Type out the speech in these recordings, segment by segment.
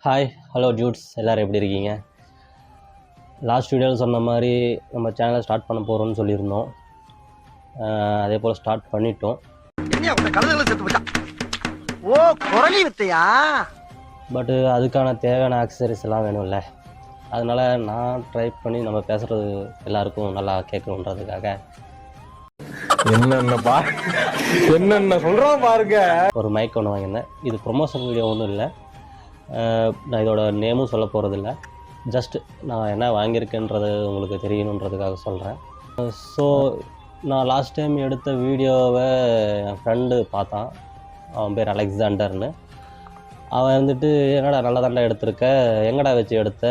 Hi hello Jude's எல்லோரும் எப்படி இருக்கீங்க? லாஸ்ட் வீடியோவில் சொன்ன மாதிரி நம்ம சேனலை ஸ்டார்ட் பண்ண போகிறோம்னு சொல்லியிருந்தோம். அதே போல் ஸ்டார்ட் பண்ணிட்டோம். பட்டு அதுக்கான தேவையான ஆக்சசரிஸ் எல்லாம் வேணும்ல. அதனால் நான் ட்ரை பண்ணி நம்ம பேசுகிறது எல்லாருக்கும் நல்லா கேட்கணுன்றதுக்காக என்னென்ன சொல்கிறோம் பாருங்க, ஒரு மைக் ஒன்று வாங்கியிருந்தேன். இது ப்ரொமோஷன் வீடியோ ஒன்றும் இல்லை. நான் இதோட நேமும் சொல்ல போகிறதில்ல. ஜஸ்ட் நான் என்ன வாங்கியிருக்கேன்றது உங்களுக்கு தெரியணுன்றதுக்காக சொல்கிறேன். ஸோ நான் லாஸ்ட் டைம் எடுத்த வீடியோவை என் ஃப்ரெண்டு பார்த்தான். அவன் பேர் அலெக்சாண்டர்னு. அவன் வந்துட்டு என்னடா நல்லா தாண்டா எடுத்திருக்க, எங்கடா வச்சு எடுத்த,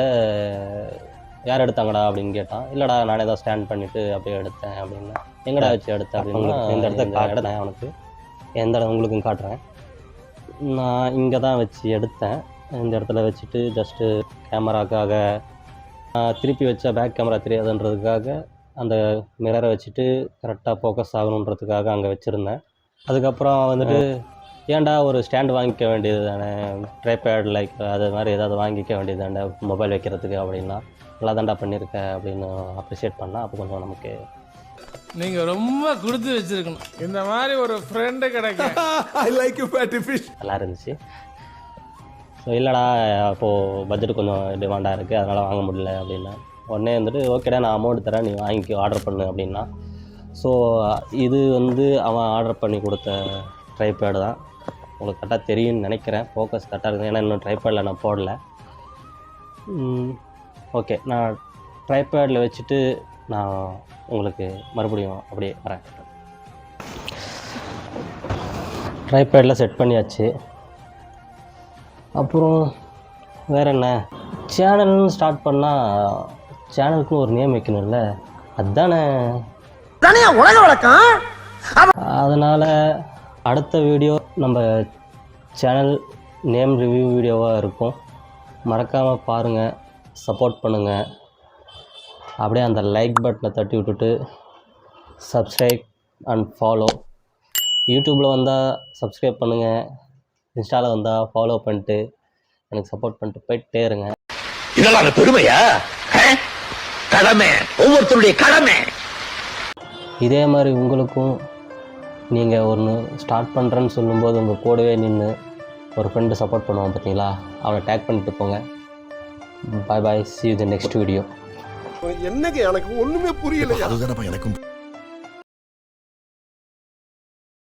யார் எடுத்தாங்கடா அப்படின்னு கேட்டான். இல்லைடா நானே தான் ஸ்டாண்ட் பண்ணிவிட்டு அப்படியே எடுத்தேன் அப்படின்னு. எங்கடா வச்சு எடுத்தேன் அப்படின்னு இந்த இடத்த காட்டுறேன். அவனுக்கு எந்த இடம் உங்களுக்கும் காட்டுறேன். நான் இங்கே தான் வச்சு எடுத்தேன். இந்த இடத்துல வச்சுட்டு ஜஸ்ட்டு கேமராக்காக திருப்பி வச்சா பேக் கேமரா தெரியாதுன்றதுக்காக அந்த மிரரை வச்சுட்டு கரெக்டாக ஃபோக்கஸ் ஆகணுன்றதுக்காக அங்கே வச்சுருந்தேன். அதுக்கப்புறம் வந்துட்டு ஏன்டா ஒரு ஸ்டாண்டு வாங்கிக்க வேண்டியது தானே, ட்ரைபேட் லைக் அது மாதிரி ஏதாவது வாங்கிக்க வேண்டியது தானே மொபைல் வைக்கிறதுக்கு அப்படின்னா, நல்லா தாண்டா பண்ணியிருக்க அப்படின்னு அப்ரிஷியேட் பண்ணால் அப்போ கொஞ்சம் நமக்கு நீங்கள் ரொம்ப கொடுத்து வச்சுருக்கணும். இந்த மாதிரி ஒரு ஃப்ரெண்டு கிடைக்கும். I like you fatty fish. நல்லா இருந்துச்சு. ஸோ இல்லைடா அப்போது பட்ஜெட் கொஞ்சம் டிமாண்டாக இருக்குது, அதனால் வாங்க முடியல அப்படின்னா உடனே வந்துட்டு ஓகேடா நான் அமௌண்ட் தரேன், நீ வாங்கி ஆர்டர் பண்ணு அப்படின்னா. ஸோ இது வந்து அவன் ஆர்டர் பண்ணி கொடுத்த ட்ரைபேடு தான். உங்களுக்கு கரெக்டாக தெரியும்னு நினைக்கிறேன். ஃபோக்கஸ் கரெக்டாக இருக்குது, ஏன்னா இன்னும் ட்ரைபேடில் நான் போடல. ஓகே, நான் ட்ரைபேடில் வச்சுட்டு நான் உங்களுக்கு மறுபடியும் அப்படியே வரேன். ட்ரைபேடில் செட் பண்ணியாச்சு. அப்புறம் வேறு என்ன, சேனல்னு ஸ்டார்ட் பண்ணால் சேனலுக்குன்னு ஒரு நேம் வைக்கணும்ல, அதுதானே உலக வழக்கம். அதனால் அடுத்த வீடியோ நம்ம சேனல் நேம் ரிவ்யூ வீடியோவாக இருக்கும். மறக்காமல் பாருங்கள், சப்போர்ட் பண்ணுங்கள். அப்படியே அந்த லைக் பட்டனை தட்டி விட்டுட்டு சப்ஸ்கிரைப் அண்ட் ஃபாலோ. யூடியூப்பில் வந்தால் சப்ஸ்கிரைப் பண்ணுங்கள், இன்ஸ்டாவில் வந்தால் ஃபாலோ பண்ணிட்டு எனக்கு சப்போர்ட் பண்ணிட்டு போயிட்டே இருங்க. இதெல்லாம் அந்த பெருமையா? கடமை, ஒவ்வொருத்தருடைய கடமை. இதே மாதிரி உங்களுக்கும் நீங்கள் ஒன்று ஸ்டார்ட் பண்ணுறேன்னு சொல்லும்போது உங்கள் கூடவே நின்று ஒரு ஃப்ரெண்டு சப்போர்ட் பண்ணுவான் பார்த்தீங்களா, அவனை டேக் பண்ணிட்டு போங்க. பாய் பாய், see you in the next video. என்னங்க எனக்கு ஒண்ணுமே புரியல. அதுதானப்பா எனக்கும்